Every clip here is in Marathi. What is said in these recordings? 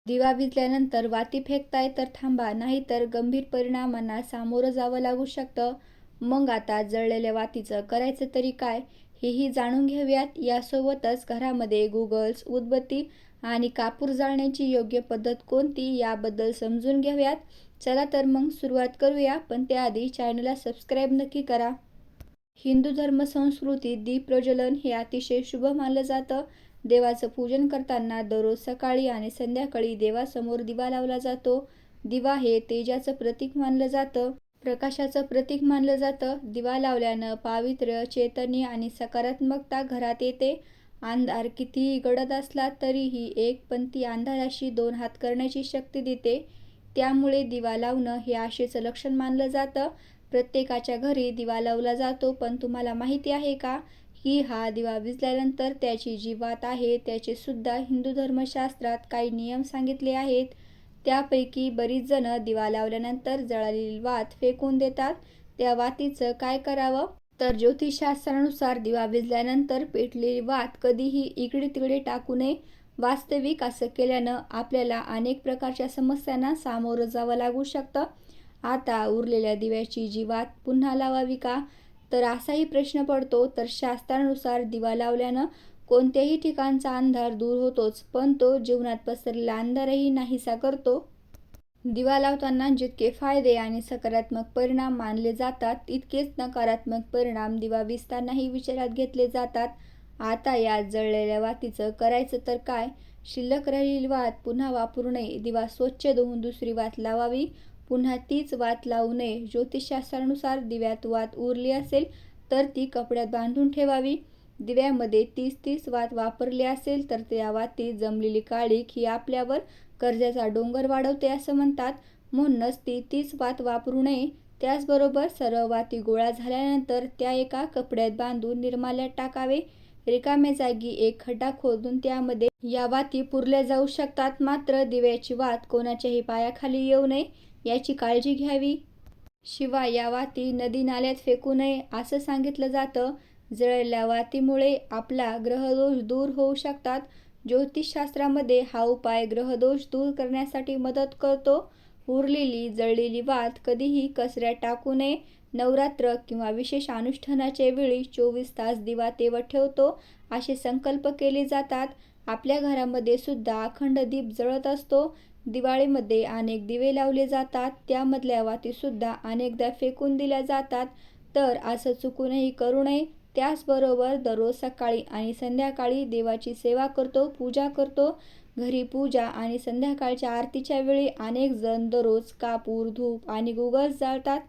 दिवा विझल्यानंतर वाती फेकताय तर थांबा, नाहीतर गंभीर परिणामांना सामोरं जावं लागू शकतं. मग आता जळलेल्या वातीचं करायचं तरी काय, हेही जाणून घेऊयात. यासोबतच घरामध्ये गुगल्स, उदबत्ती आणि कापूर जाळण्याची योग्य पद्धत कोणती याबद्दल समजून घेऊयात. चला तर मग सुरुवात करूया, पण त्याआधी चॅनलला सबस्क्राईब नक्की करा. हिंदू धर्मसंस्कृतीत दीप प्रज्वलन हे अतिशय शुभ मानलं जातं. देवाचं पूजन करताना दररोज सकाळी आणि संध्याकाळी देवासमोर दिवा लावला जातो. दिवा हे तेजाचं प्रतीक मानलं जातं, प्रकाशाचं प्रतीक मानलं जातं. दिवा लावल्यानं पावित्र्य, चैतन्य आणि सकारात्मकता घरात येते. अंधार कितीही गडद असला तरीही एक पंथी अंधाराशी 2 हात करण्याची शक्ती देते. त्यामुळे दिवा लावणं हे आशेचं लक्षण मानलं जातं. प्रत्येकाच्या घरी दिवा लावला जातो, पण तुम्हाला माहिती आहे का की हा दिवा विझल्यानंतर त्याची जी वात आहे त्याचे सुद्धा हिंदू धर्मशास्त्रात काही नियम सांगितले आहेत. त्यापैकी बरीच जण दिवा लावल्यानंतर जळालेली वात फेकून देतात. त्या वातीचं काय करावं? तर ज्योतिषशास्त्रानुसार दिवा विझल्यानंतर पेटलेली वात कधीही इकडे तिकडे टाकू नये. वास्तविक असं केल्यानं आपल्याला अनेक प्रकारच्या समस्यांना सामोरं जावं लागू शकतं. आता उरलेल्या दिव्याची जी वात पुन्हा लावावी का, तर असाही प्रश्न पडतो. तर शास्त्रानुसार दिवा लावल्यानं कोणत्याही ठिकाणचा अंधार दूर होतोच, पण तो जीवनात पसरलेला अंधारही नाहीसा करतो. दिवा लावताना जितके फायदे आणि सकारात्मक परिणाम मानले जातात, तितकेच नकारात्मक परिणाम दिवा विझतानाही विचारात घेतले जातात. आता या जळलेल्या वातीचं करायचं तर काय? शिल्लक राहिलेली वात पुन्हा वापरू नये. दिवा स्वच्छ धुवून दुसरी वात लावावी. पुन्हा तीच वात लावू नये. ज्योतिषशास्त्रानुसार दिव्यात वात उरली असेल तर ती कपड्यात बांधून ठेवावी. दिव्यामध्ये तीच वात वापरली असेल तर त्या वातीत जमलेली काळीक ही आपल्यावर कर्जाचा डोंगर वाढवते असं म्हणतात. म्हणूनच तीच वात वापरू नये. त्याचबरोबर सर्व वाती गोळा झाल्यानंतर त्या एका कपड्यात बांधून निर्माल्यात टाकावे. रिकाम्या जागी एक खड्डा खोदून त्यामध्ये या वाती पुरल्या जाऊ शकतात. मात्र दिव्याची वात कोणाच्याही पायाखाली येऊ नये याची काळजी घ्यावी. शिवाय या वाती नदी नाल्यात फेकू नये असं सांगितलं जातं. जळलेल्या वातीमुळे आपला ग्रहदोष दूर होऊ शकतात. ज्योतिषशास्त्रामध्ये हा उपाय ग्रहदोष दूर करण्यासाठी मदत करतो. उरलेली जळलेली वात कधीही कचऱ्यात टाकू नये. नवरात्र किंवा विशेष अनुष्ठानाच्या वेळी 24 तास दिवा तेवत ठेवतो असे संकल्प केले जातात. आपल्या घरामध्ये सुद्धा अखंड दीप जळत असतो. दिवाळीमध्ये अनेक दिवे लावले जातात, त्यामधल्या वातीसुद्धा अनेकदा फेकून दिल्या जातात. तर असं चुकूनही करू नये. त्याचबरोबर दररोज सकाळी आणि संध्याकाळी देवाची सेवा करतो, पूजा करतो. घरी पूजा आणि संध्याकाळच्या आरतीच्या वेळी अनेक जण दररोज कापूर, धूप आणि गुगल्स जाळतात.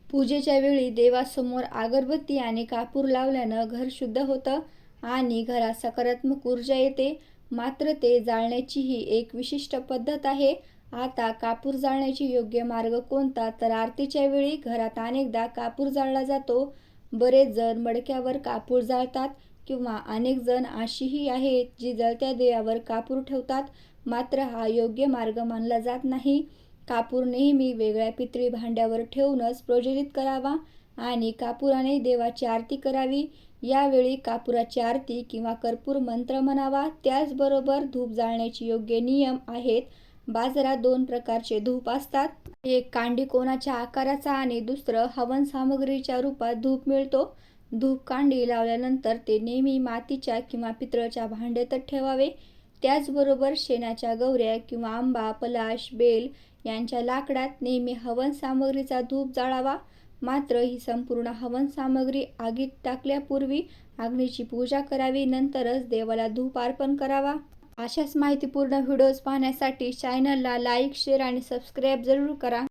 पूजेच्या वेळी देवासमोर अगरबत्ती आणि कापूर लावल्यानं घर शुद्ध होतं आणि घरात सकारात्मक ऊर्जा येते. मात्र ते जाळण्याचीही एक विशिष्ट पद्धत आहे. आता कापूर जाळण्याची योग्य मार्ग कोणता? तर आरतीच्या वेळी घरात अनेकदा कापूर जाळला जातो. बरेच जण मडक्यावर कापूर जाळतात किंवा अनेक जण अशीही आहेत जी जळत्या दिव्यावर कापूर ठेवतात. मात्र हा योग्य मार्ग मानला जात नाही. कापूर नेहमी वेगळ्या पितळी भांड्यावर ठेवूनच प्रज्वलित करावा आणि कापुराने देवाची आरती करावी. यावेळी कापुराची आरती किंवा कर्पूर मंत्र म्हणावा. त्याचबरोबर धूप जाळण्याचे योग्य नियम आहेत. बाजारात 2 प्रकारचे धूप असतात. एक कांडी कोणाच्या आकाराचा आणि दुसरं हवन सामग्रीच्या रूपात धूप मिळतो. धूप कांडी लावल्यानंतर ते नेहमी मातीच्या किंवा पितळच्या भांड्यातच ठेवावे. त्याचबरोबर शेणाच्या गवऱ्या किंवा आंबा, पलाश, बेल यांच्या लाकडात नेहमी हवन सामग्रीचा धूप जाळावा. मात्र ही संपूर्ण हवन सामग्री आगीत टाकल्यापूर्वी अग्नीची पूजा करावी, नंतरच देवाला धूप अर्पण करावा. अशाच माहितीपूर्ण व्हिडिओज पाहण्यासाठी चॅनलला लाईक, शेअर आणि सबस्क्राईब जरूर करा.